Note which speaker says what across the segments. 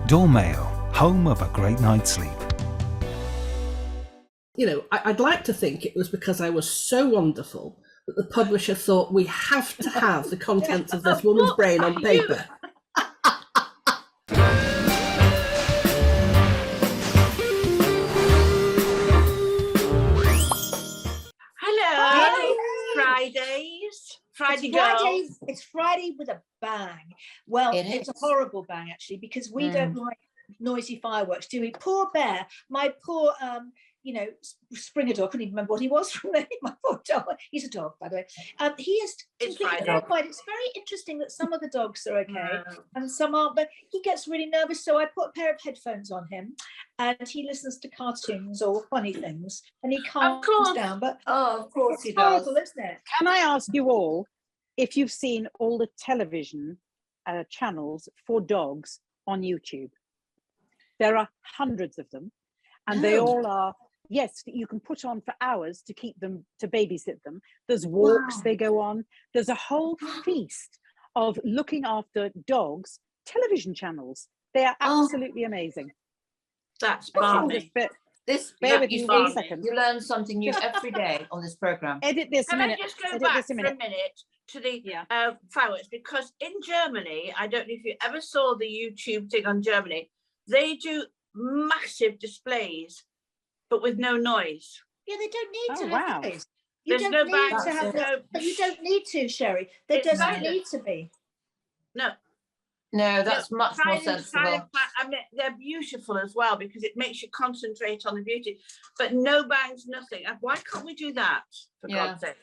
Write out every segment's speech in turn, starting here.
Speaker 1: Dormail, home of a great night's sleep.
Speaker 2: You know, I'd like to think it was because I was so wonderful that the publisher thought we have to have the contents of this woman's brain on paper.
Speaker 3: Hello, Fridays.
Speaker 4: It's Friday with a bang. Well, it's a horrible bang actually, because we don't like noisy fireworks, do we? Poor Bear, my poor Springer dog. I couldn't even remember what he was from there. My poor dog. He's a dog, by the way. He is completely terrified. It's very interesting that some of the dogs are okay and some aren't, but he gets really nervous. So I put a pair of headphones on him, and he listens to cartoons or funny things, and he calms down. But
Speaker 3: of course he
Speaker 4: does.
Speaker 3: Horrible,
Speaker 4: isn't it?
Speaker 5: Can I ask you all if you've seen all the television channels for dogs on YouTube? There are hundreds of them, and they all are. Yes, you can put on for hours to keep them, to babysit them. There's walks they go on. There's a whole feast of looking after dogs television channels. They are absolutely amazing.
Speaker 3: That's balmy.
Speaker 5: Bear with me 1 second.
Speaker 6: You learn something new every day on this programme.
Speaker 5: Edit this a minute.
Speaker 3: Can I just go back for a minute to the fireworks? Because in Germany, I don't know if you ever saw the YouTube thing on Germany, they do massive displays, but with no noise.
Speaker 4: Yeah, they don't need to have noise.
Speaker 3: There's no bang to have
Speaker 4: but you don't need to, Sherry. There doesn't need to be.
Speaker 3: No,
Speaker 6: that's much more sensible.
Speaker 3: I mean, they're beautiful as well because it makes you concentrate on the beauty. But no bangs, nothing. Why can't we do that? For God's sake.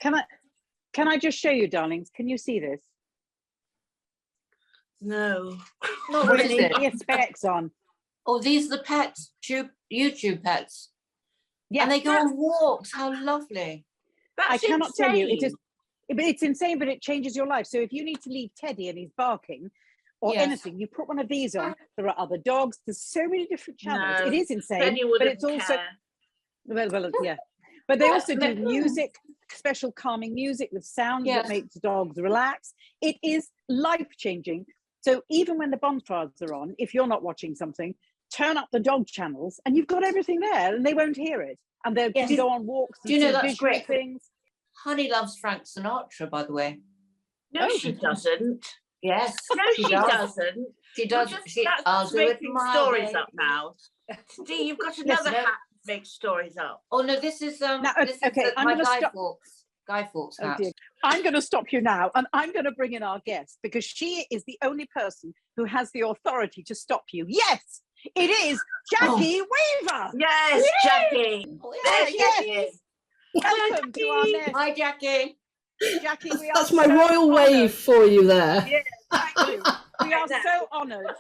Speaker 5: Can I just show you, darlings? Can you see this?
Speaker 3: No.
Speaker 4: Not
Speaker 6: What
Speaker 4: really.
Speaker 6: is it?
Speaker 5: Get specs on.
Speaker 6: Oh, these are the pets, YouTube pets.
Speaker 5: Yeah,
Speaker 6: and they go on walks. How lovely.
Speaker 5: I cannot tell you. It's insane, but it changes your life. So if you need to leave Teddy and he's barking or anything, you put one of these on. There are other dogs. There's so many different channels. It is insane, but it's also But they also do music, special calming music with sound that makes dogs relax. It is life-changing. So even when the bonfires are on, if you're not watching something, turn up the dog channels and you've got everything there and they won't hear it. And they'll go on walks and
Speaker 6: do you know that's
Speaker 5: visual
Speaker 6: great
Speaker 5: things.
Speaker 6: Honey loves Frank Sinatra, by the way.
Speaker 3: No, she doesn't.
Speaker 6: Yes.
Speaker 3: No, she doesn't.
Speaker 6: She does.
Speaker 3: That's making stories up now. Steve, you've got another hat to make stories up.
Speaker 6: Oh no, this is
Speaker 5: I'm
Speaker 6: my
Speaker 5: gonna
Speaker 6: Guy Fawkes hat.
Speaker 5: I'm going to stop you now, and I'm going to bring in our guest because she is the only person who has the authority to stop you. Yes, it is Jackie Weaver.
Speaker 3: Yes, Jackie. There she is.
Speaker 5: Welcome to our nest.
Speaker 6: Hi, Jackie.
Speaker 5: Jackie,
Speaker 2: That's my royal wave for you there.
Speaker 5: Yes, thank you. We are so honoured to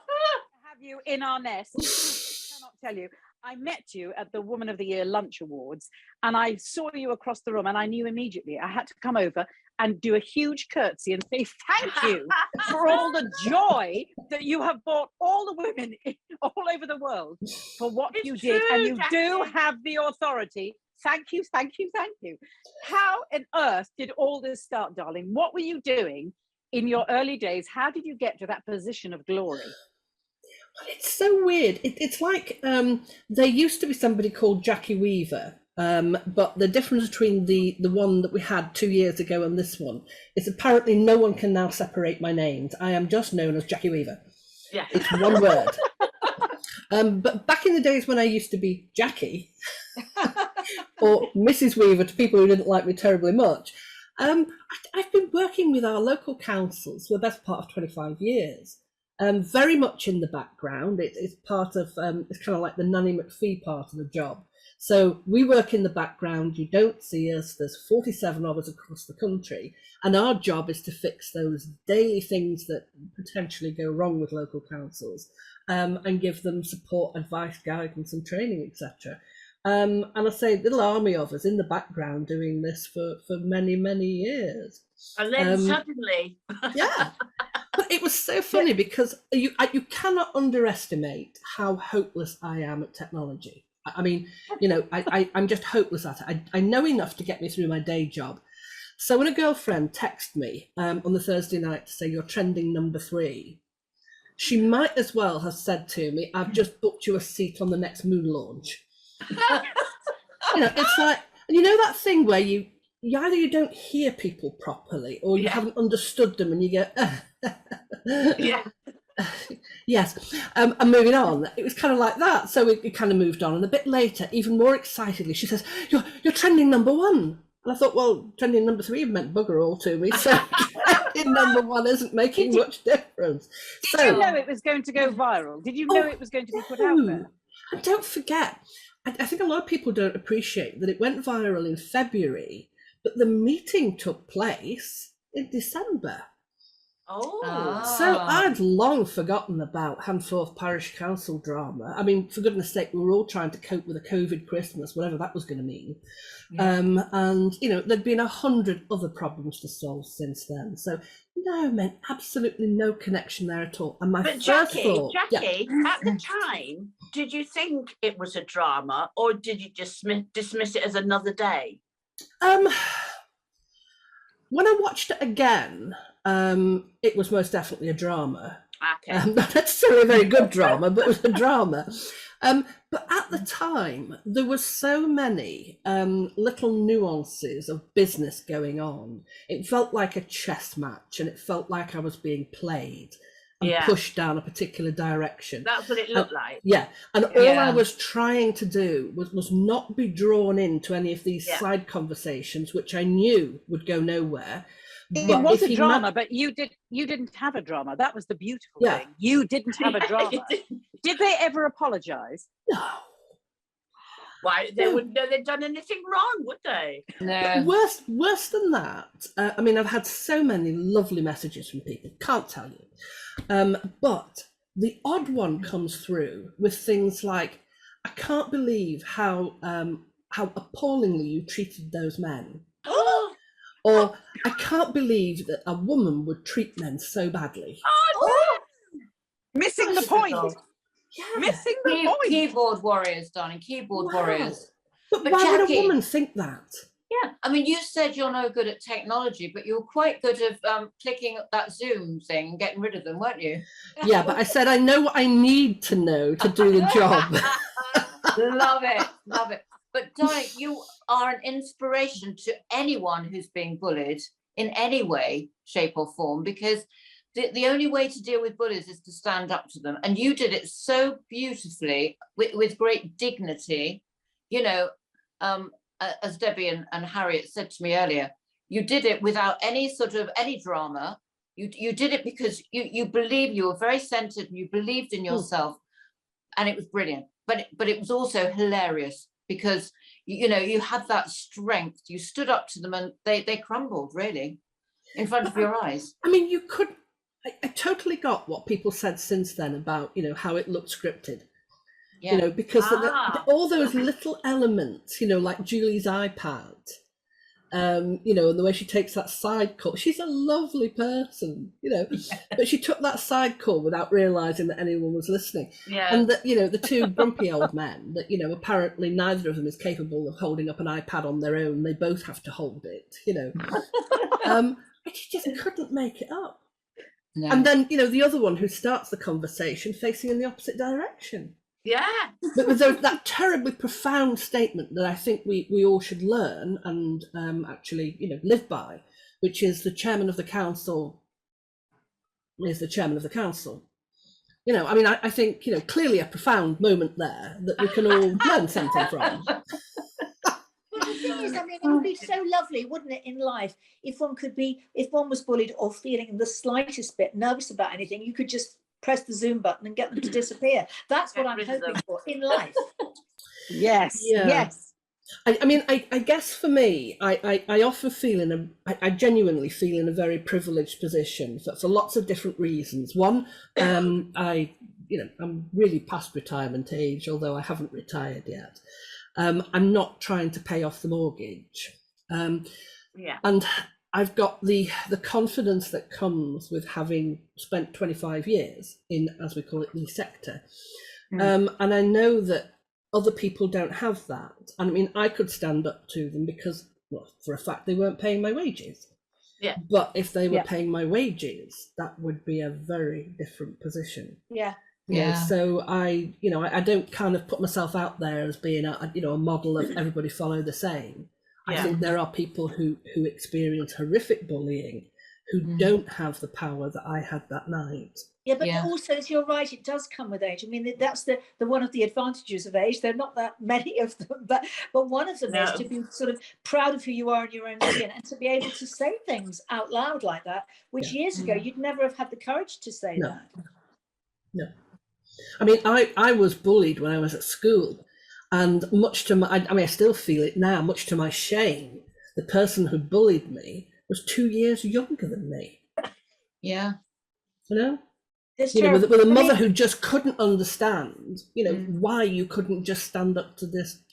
Speaker 5: have you in our nest. I cannot tell you. I met you at the Woman of the Year Lunch Awards, and I saw you across the room, and I knew immediately I had to come over and do a huge curtsy and say thank you for all the joy that you have brought all the women all over the world for what you did, and you do have the authority. Thank you, thank you, thank you. How on earth did all this start, darling? What were you doing in your early days? How did you get to that position of glory?
Speaker 2: It's so weird. It's like there used to be somebody called Jackie Weaver, but the difference between the one that we had 2 years ago and this one is apparently no one can now separate my names. I am just known as Jackie Weaver.
Speaker 3: Yeah,
Speaker 2: it's one word. But back in the days when I used to be Jackie or Mrs. Weaver to people who didn't like me terribly much, I've been working with our local councils for the best part of 25 years. Very much in the background. It's part of, it's kind of like the Nanny McPhee part of the job. So we work in the background, you don't see us, there's 47 of us across the country, and our job is to fix those daily things that potentially go wrong with local councils, and give them support, advice, guidance and training, etc. And I say little army of us in the background doing this for many, many years.
Speaker 3: And then suddenly...
Speaker 2: Yeah. But it was so funny because you cannot underestimate how hopeless I am at technology. I mean, you know, I'm just hopeless at it. I know enough to get me through my day job. So when a girlfriend texted me on the Thursday night to say you're trending number 3, she might as well have said to me, "I've just booked you a seat on the next moon launch." It's like, and that thing where you either you don't hear people properly or you haven't understood them, and you go,
Speaker 3: Yeah.
Speaker 2: yes. And moving on, it was kind of like that. So we kind of moved on, and a bit later, even more excitedly, she says, "You're trending #1." And I thought, well, trending #3 meant bugger all to me, so trending #1 isn't making much difference.
Speaker 5: Did you know it was going to go viral? Did you know it was going to be put out there?
Speaker 2: And don't forget, I think a lot of people don't appreciate that it went viral in February, but the meeting took place in December.
Speaker 3: Oh.
Speaker 2: So I'd long forgotten about Handforth Parish Council drama. I mean, for goodness sake, we were all trying to cope with a COVID Christmas, whatever that was going to mean. Yeah. And, there'd been 100 other problems to solve since then. So, no, meant absolutely no connection there at all. And my
Speaker 3: But
Speaker 2: first
Speaker 3: Jackie,
Speaker 2: thought...
Speaker 3: at the time, did you think it was a drama, or did you just dismiss it as another day?
Speaker 2: When I watched it again, it was most definitely a drama.
Speaker 3: Okay.
Speaker 2: Not necessarily a very good drama, but it was a drama. But at the time, there were so many little nuances of business going on. It felt like a chess match, and it felt like I was being played and pushed down a particular direction.
Speaker 3: That's what it looked like.
Speaker 2: Yeah, and all I was trying to do was not be drawn into any of these side conversations, which I knew would go nowhere.
Speaker 5: It was a drama, but you didn't have a drama. That was the beautiful thing. You didn't have a drama. Did they ever apologise?
Speaker 2: No.
Speaker 3: Why, they wouldn't know they'd done anything wrong, would they?
Speaker 6: No.
Speaker 2: Worse than that. I mean, I've had so many lovely messages from people. Can't tell you. But the odd one comes through with things like, "I can't believe how appallingly you treated those men." Or, "I can't believe that a woman would treat men so badly."
Speaker 5: Missing the point.
Speaker 2: Yeah.
Speaker 5: Missing the point.
Speaker 6: Keyboard warriors, darling. Keyboard warriors.
Speaker 2: But why
Speaker 6: Jackie,
Speaker 2: would a woman think that?
Speaker 6: Yeah, I mean, you said you're no good at technology, but you're quite good at clicking that Zoom thing and getting rid of them, weren't you?
Speaker 2: Yeah, but I said I know what I need to know to do the job.
Speaker 6: Love it, love it. But darling, you are an inspiration to anyone who's being bullied in any way, shape or form, because the only way to deal with bullies is to stand up to them. And you did it so beautifully with great dignity, as Debbie and Harriet said to me earlier, you did it without any drama. You did it because you believe, you were very centered, and you believed in yourself, and it was brilliant. But it was also hilarious because you had that strength. You stood up to them, and they crumbled really in front of your eyes.
Speaker 2: I mean, you could. I totally got what people said since then about how it looked scripted.
Speaker 6: Yeah.
Speaker 2: Because all those little elements, like Julie's iPad, and the way she takes that side call. She's a lovely person, but she took that side call without realizing that anyone was listening.
Speaker 3: Yeah.
Speaker 2: And that, the two grumpy old men that, apparently neither of them is capable of holding up an iPad on their own. They both have to hold it, and she just couldn't make it up. No. And then, the other one who starts the conversation facing in the opposite direction.
Speaker 3: Yeah.
Speaker 2: But with that terribly profound statement that I think we all should learn and actually, live by, which is the chairman of the council is the chairman of the council. I mean, I think, clearly a profound moment there that we can all learn something from.
Speaker 4: Well, the thing is, I mean, it would be so lovely, wouldn't it, in life, if one was bullied or feeling the slightest bit nervous about anything, you could just press the Zoom button and get them to disappear. That's what I'm hoping for in life.
Speaker 5: Yes. Yeah. Yes.
Speaker 2: I mean, I guess for me, I often feel I genuinely feel in a very privileged position for lots of different reasons. One, I'm really past retirement age, although I haven't retired yet. I'm not trying to pay off the mortgage. And I've got the confidence that comes with having spent 25 years in, as we call it, the sector. And I know that other people don't have that. And I mean, I could stand up to them because, well, for a fact, they weren't paying my wages.
Speaker 3: Yeah.
Speaker 2: But if they were
Speaker 5: Yeah.
Speaker 2: paying my wages, that would be a very different position.
Speaker 4: Yeah.
Speaker 2: You know,
Speaker 6: Yeah.
Speaker 2: so I don't kind of put myself out there as being a model of everybody follow the same. I
Speaker 3: Yeah.
Speaker 2: think there are people who experience horrific bullying who don't have the power that I had that night.
Speaker 4: Yeah, but
Speaker 6: Yeah.
Speaker 4: also, as you're right, it does come with age. I mean, that's the one of the advantages of age. There are not that many of them, but one of them is
Speaker 3: No.
Speaker 4: to be sort of proud of who you are in your own skin, and to be able to say things out loud like that, which years ago you'd never have had the courage to say
Speaker 2: No.
Speaker 4: that.
Speaker 2: No. I mean, I was bullied when I was at school, and much to my, I mean, I still feel it now, much to my shame, the person who bullied me was 2 years younger than me.
Speaker 6: Yeah.
Speaker 2: You know?
Speaker 4: It's
Speaker 2: You know,
Speaker 4: terrible.
Speaker 2: with a
Speaker 4: I
Speaker 2: mother
Speaker 4: mean,
Speaker 2: who just couldn't understand, why you couldn't just stand up to this.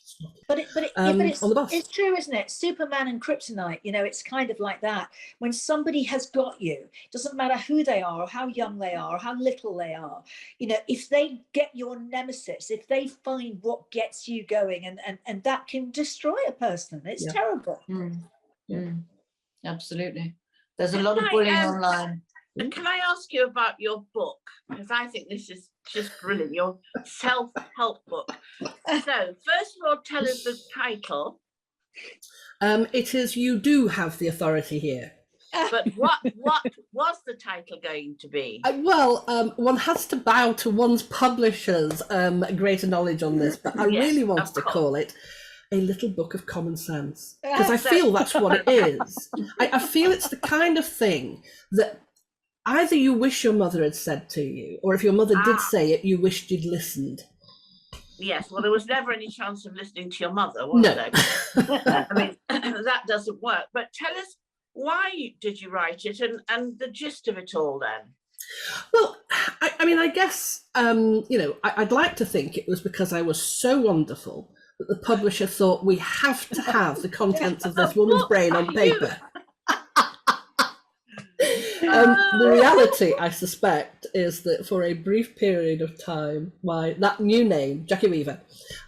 Speaker 4: But
Speaker 2: on the bus.
Speaker 4: it's true, isn't it? Superman and Kryptonite, it's kind of like that. When somebody has got you, it doesn't matter who they are, or how young they are, or how little they are, if they get your nemesis, if they find what gets you going, and that can destroy a person. It's terrible.
Speaker 6: Absolutely. There's a lot of bullying online.
Speaker 3: Can I ask you about your book? Because I think this is just brilliant, your self-help book. So, first of all, tell us the title.
Speaker 2: It is You Do Have the Authority Here.
Speaker 3: But what was the title going to be?
Speaker 2: One has to bow to one's publisher's greater knowledge on this, but I really wanted to call it A Little Book of Common Sense, because I feel that's what it is. I feel it's the kind of thing that either you wish your mother had said to you, or if your mother did say it, you wished you'd listened.
Speaker 3: Yes, well, there was never any chance of listening to your mother, was there? I mean, that doesn't work. But tell us, why did you write it, and the gist of it all then?
Speaker 2: Well, I mean, I guess, I'd like to think it was because I was so wonderful that the publisher thought we have to have the contents of this woman's brain on paper. The reality, I suspect, is that for a brief period of time, that new name, Jackie Weaver,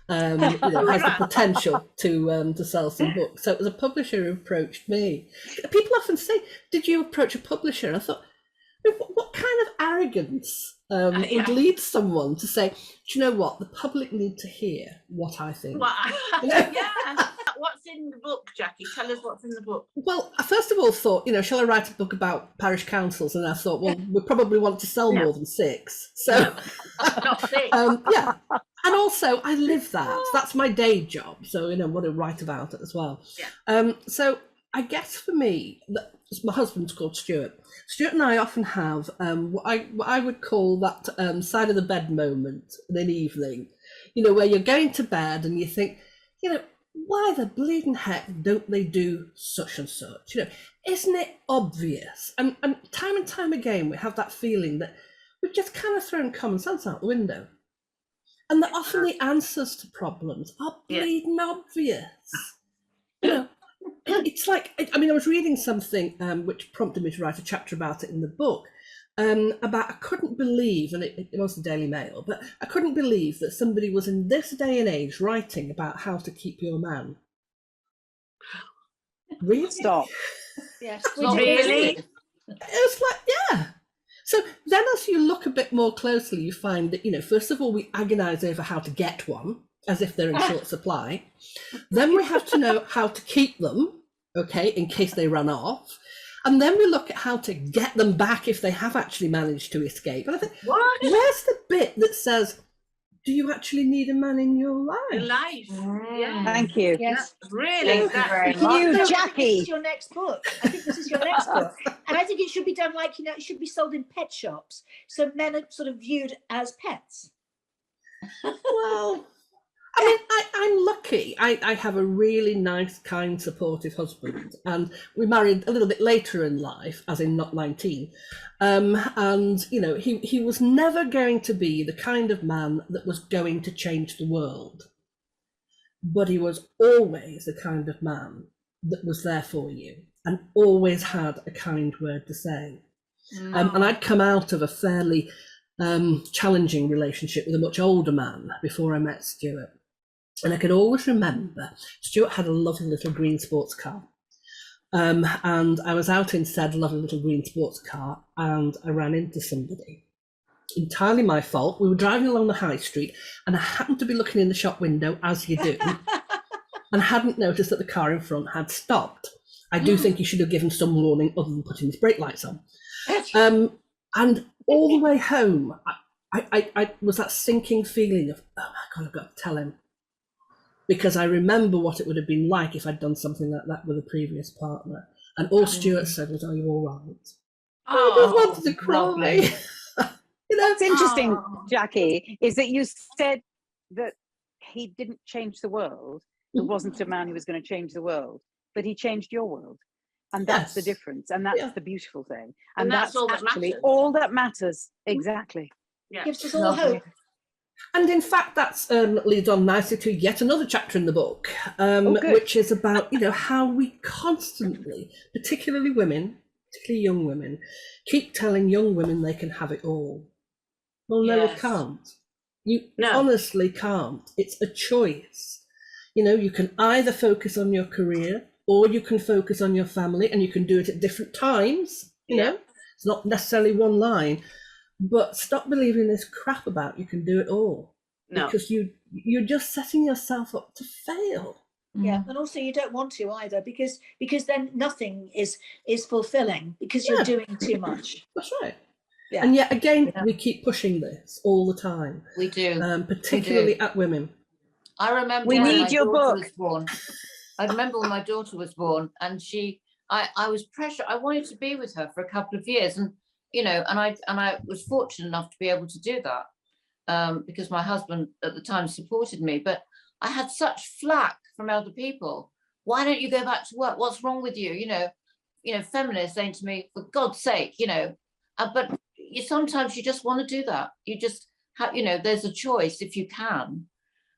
Speaker 2: has the potential to sell some books. So it was a publisher who approached me. People often say, "Did you approach a publisher?" And I thought, what kind of arrogance would lead someone to say, "Do you know what? The public need to hear what I think."
Speaker 3: Yeah. What's in the book, Jackie? Tell us what's in the book.
Speaker 2: Well, I first of all thought, shall I write a book about parish councils? And I thought, well, we probably want to sell more than 6. So,
Speaker 3: Not 6.
Speaker 2: yeah. And also, I live that. That's my day job. So, I want to write about it as well.
Speaker 3: Yeah.
Speaker 2: So, I guess for me, my husband's called Stuart. Stuart and I often have what I would call that side of the bed moment in an evening, where you're going to bed and you think, why the bleeding heck don't they do such and such? Isn't it obvious? And time again, we have that feeling that we've just kind of thrown common sense out the window. And that often the answers to problems are bleeding obvious. It's like, I was reading something which prompted me to write a chapter about it in the book, about I couldn't believe, and it was the Daily Mail, but I couldn't believe that somebody was in this day and age writing about how to keep your man. Really?
Speaker 5: Stop.
Speaker 4: Yes,
Speaker 3: Not really.
Speaker 2: It was like, yeah. So then as you look a bit more closely, you find that, first of all, we agonise over how to get one, as if they're in short supply. Then we have to know how to keep them, okay, in case they run off. And then we look at how to get them back if they have actually managed to escape. And I think, where's the bit that says, do you actually need a man in your life?
Speaker 3: Yeah.
Speaker 5: Thank you.
Speaker 4: Yes.
Speaker 3: Really?
Speaker 6: Thank you very
Speaker 5: Thank
Speaker 6: much.
Speaker 5: you,
Speaker 4: This
Speaker 5: Jackie.
Speaker 4: is your next book. I think this is your next book. And I think it should be done like, it should be sold in pet shops. So men are sort of viewed as pets.
Speaker 2: Well, I'm lucky. I have a really nice, kind, supportive husband. And we married a little bit later in life, as in not 19. And, he was never going to be the kind of man that was going to change the world. But he was always the kind of man that was there for you and always had a kind word to say. And I'd come out of a fairly challenging relationship with a much older man before I met Stuart. And I can always remember Stuart had a lovely little green sports car. And I was out in said lovely little green sports car, and I ran into somebody. Entirely my fault. We were driving along the high street, and I happened to be looking in the shop window, as you do, and hadn't noticed that the car in front had stopped. I do think he should have given some warning other than putting his brake lights on. And all the way home, I was that sinking feeling of, oh my God, I've got to tell him. Because I remember what it would have been like if I'd done something like that with a previous partner. And all Stuart said was, "Are you all right?" I just wanted to cry. You know,
Speaker 5: what's interesting, Jackie, is that you said that he didn't change the world. There wasn't a man who was going to change the world, but he changed your world. And that's the difference. And that's the beautiful thing. And that's all actually all that matters. Exactly.
Speaker 4: Yeah. Gives us all hope.
Speaker 2: And in fact, that leads on nicely to yet another chapter in the book, which is about, how we constantly, particularly women, particularly young women, keep telling young women they can have it all. Well, no, you can't. You honestly can't. It's a choice. You can either focus on your career or you can focus on your family, and you can do it at different times. It's not necessarily one line. But stop believing this crap about you can do it all. No. Because you're just setting yourself up to fail.
Speaker 4: Yeah, and also you don't want to either, because then nothing is fulfilling, because you're doing too much.
Speaker 2: That's right. Yeah. And yet again, we keep pushing this all the time.
Speaker 6: We do.
Speaker 2: Particularly at women.
Speaker 6: I remember
Speaker 5: we
Speaker 6: when
Speaker 5: need
Speaker 6: my
Speaker 5: your
Speaker 6: daughter
Speaker 5: book.
Speaker 6: was born. I remember when my daughter was born, and I was pressured. I wanted to be with her for a couple of years, and I was fortunate enough to be able to do that because my husband at the time supported me. But I had such flack from other people. Why don't you go back to work? What's wrong with you? Feminists saying to me, for God's sake, but sometimes you just want to do that. You just have, there's a choice if you can.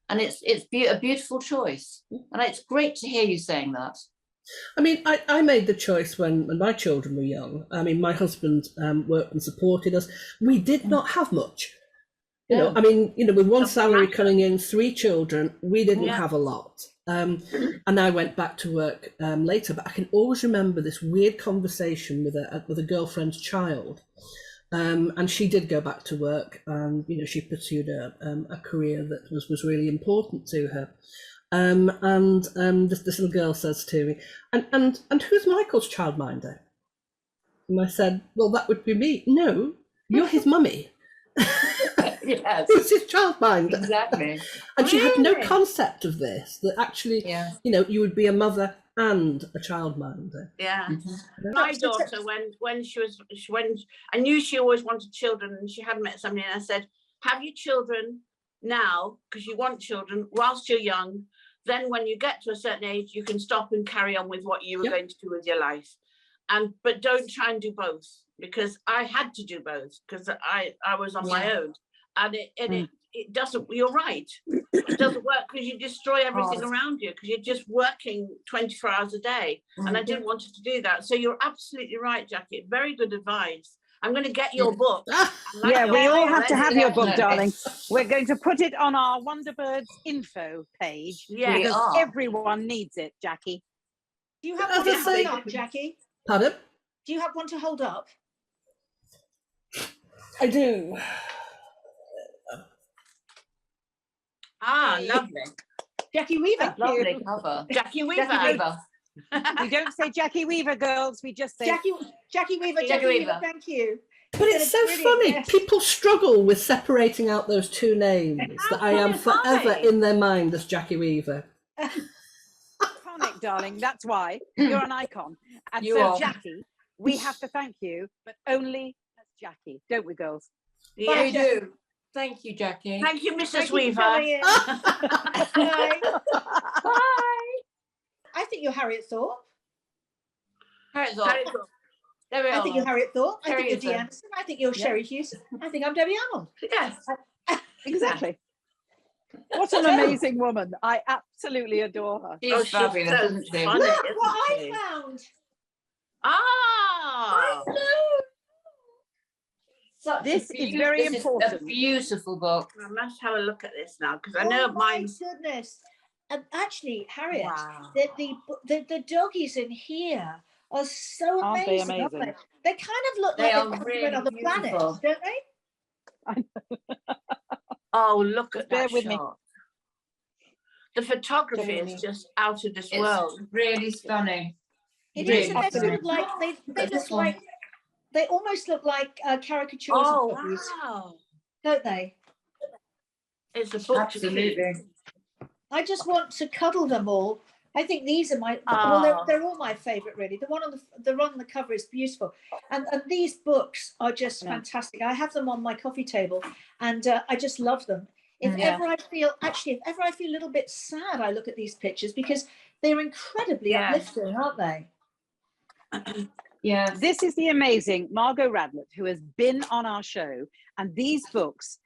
Speaker 6: And it's a beautiful choice. And it's great to hear you saying that.
Speaker 2: I mean, I made the choice when my children were young. I mean, my husband worked and supported us. We did not have much. With one salary coming in, 3 children, we didn't have a lot. And I went back to work later. But I can always remember this weird conversation with a girlfriend's child. And she did go back to work, and she pursued a career that was really important to her. This little girl says to me, and who's Michael's childminder? And I said, well, that would be me. No, you're his mummy.
Speaker 6: Yes.
Speaker 2: Who's his childminder?
Speaker 6: Exactly.
Speaker 2: And she had no concept of this, that actually, you would be a mother and a childminder.
Speaker 3: Yeah. My daughter, when I knew she always wanted children, and she had met somebody, and I said, have your children now, because you want children whilst you're young. Then when you get to a certain age, you can stop and carry on with what you were going to do with your life. But don't try and do both, because I had to do both, because I was on my own. And it doesn't, you're right. It doesn't work, because you destroy everything around you, because you're just working 24 hours a day. And I didn't want to do that. So you're absolutely right, Jackie. Very good advice. I'm going to get your book.
Speaker 5: We all have to have your book, darling. We're going to put it on our Wonderbirds info page. Yeah, because everyone needs it, Jackie.
Speaker 4: Do you have one to hold up, Jackie?
Speaker 2: Pardon?
Speaker 4: Do you have one to hold up?
Speaker 2: I do.
Speaker 3: Lovely.
Speaker 4: Jackie Weaver.
Speaker 6: Lovely cover.
Speaker 3: Jackie Weaver.
Speaker 6: Jackie Weaver.
Speaker 5: We don't say Jackie Weaver, girls. We just say
Speaker 4: Jackie Weaver. Jackie Weaver. Thank you.
Speaker 2: But it's so funny. People struggle with separating out those two names. That I am forever in their mind as Jackie Weaver.
Speaker 5: Iconic, darling. That's why you're an icon. And so, Jackie, we have to thank you, but only as Jackie, don't we, girls?
Speaker 6: Yeah, we do. Thank you, Jackie.
Speaker 3: Thank you, Mrs. Weaver.
Speaker 4: Bye.
Speaker 6: Bye.
Speaker 4: I think you're Harriet Thorpe.
Speaker 6: Harriet Thorpe. There we are.
Speaker 4: I think you're Harriet Thorpe. I think you're Dee
Speaker 6: Harriet
Speaker 4: Anderson. I think you're Sherry Hewson. I think I'm Debbie Arnold.
Speaker 3: Yes.
Speaker 5: Exactly. What an amazing woman. I absolutely adore her.
Speaker 6: She's fabulous, isn't she?
Speaker 4: Look what I found.
Speaker 3: I
Speaker 6: know.
Speaker 5: This is very important.
Speaker 6: A beautiful book.
Speaker 3: I must have a look at this now, because I know
Speaker 4: my
Speaker 3: mine's.
Speaker 4: goodness. actually, Harriet,
Speaker 3: Wow.
Speaker 4: the doggies in here are so
Speaker 5: Aren't they
Speaker 4: amazing. Aren't
Speaker 5: amazing?
Speaker 4: they? They kind of look
Speaker 6: They
Speaker 4: like
Speaker 6: are
Speaker 4: they've come
Speaker 6: really
Speaker 4: from another planet,
Speaker 6: beautiful.
Speaker 4: don't they?
Speaker 3: Oh, look at
Speaker 5: Bear
Speaker 3: that
Speaker 5: with me.
Speaker 3: shot. The photography
Speaker 6: Really.
Speaker 3: is just out of this
Speaker 6: It's
Speaker 3: world.
Speaker 6: really stunning.
Speaker 4: It
Speaker 6: Really
Speaker 4: is, and they're sort
Speaker 6: stunning.
Speaker 4: of like they
Speaker 6: Look at this
Speaker 4: look
Speaker 6: one.
Speaker 4: like they almost look like caricatures
Speaker 3: Oh,
Speaker 4: of doggies,
Speaker 3: wow.
Speaker 4: don't they?
Speaker 3: It's a book to keep.
Speaker 6: Absolutely.
Speaker 4: I just want to cuddle them all. I think these are my
Speaker 3: Oh.
Speaker 4: they're all my favorite, really. The one on the cover is beautiful, and these books are just fantastic. I have them on my coffee table, and I just love them. If ever I feel a little bit sad, I look at these pictures because they're incredibly uplifting, aren't they?
Speaker 6: Yes.
Speaker 5: This is the amazing Margot Radlett, who has been on our show, and these books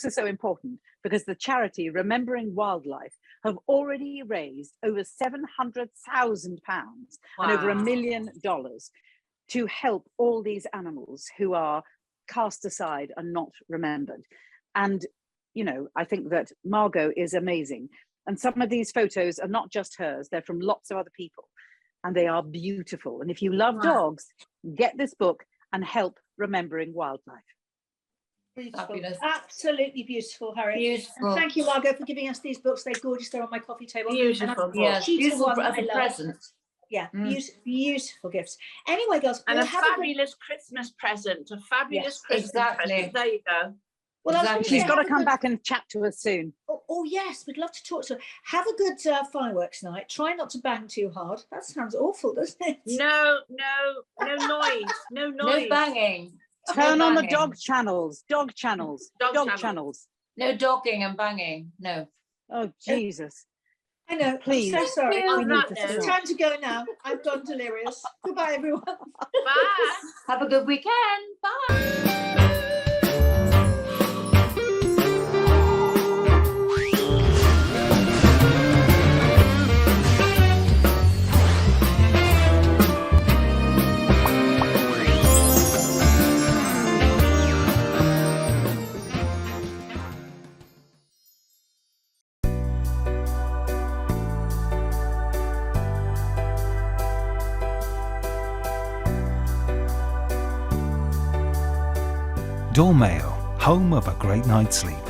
Speaker 5: are so important because the charity Remembering Wildlife have already raised over £700,000 and over $1 million to help all these animals who are cast aside and not remembered. And, you know, I think that Margot is amazing. And some of these photos are not just hers, they're from lots of other people. And they are beautiful. And if you love dogs, get this book and help Remembering Wildlife.
Speaker 4: Beautiful.
Speaker 6: Fabulous.
Speaker 4: Absolutely beautiful, Harriet.
Speaker 6: Beautiful.
Speaker 4: And thank you, Margot, for giving us these books. They're gorgeous. They're on my coffee table.
Speaker 3: Beautiful.
Speaker 6: Yes,
Speaker 4: She's the
Speaker 6: beautiful
Speaker 4: one
Speaker 6: as
Speaker 4: I
Speaker 6: a
Speaker 4: love.
Speaker 6: present.
Speaker 4: Yeah, beautiful gifts. Anyway, girls,
Speaker 3: And
Speaker 4: we'll
Speaker 3: a
Speaker 4: have
Speaker 3: fabulous Christmas present. A fabulous Christmas present. There you go.
Speaker 4: Well, I was gonna
Speaker 6: Exactly.
Speaker 5: She's
Speaker 4: say,
Speaker 5: got to
Speaker 4: have a
Speaker 5: come
Speaker 4: good-
Speaker 5: back and chat to us soon.
Speaker 4: Oh, yes, we'd love to talk to her. Have a good fireworks night. Try not to bang too hard. That sounds awful, doesn't it?
Speaker 3: No noise. No noise.
Speaker 6: No banging.
Speaker 5: Turn
Speaker 6: No
Speaker 5: on the
Speaker 6: banging.
Speaker 5: dog channels.
Speaker 3: Dog channels.
Speaker 6: No dogging and banging. No.
Speaker 5: Oh, Jesus.
Speaker 4: I know.
Speaker 5: Please.
Speaker 4: I'm so sorry.
Speaker 3: On
Speaker 5: We need
Speaker 3: that
Speaker 5: to
Speaker 3: note,
Speaker 4: It's
Speaker 5: stop.
Speaker 4: time to go now. I've gone delirious. Goodbye, everyone.
Speaker 3: bye.
Speaker 6: Have a good weekend. Bye.
Speaker 1: Dormail, home of a great night's sleep.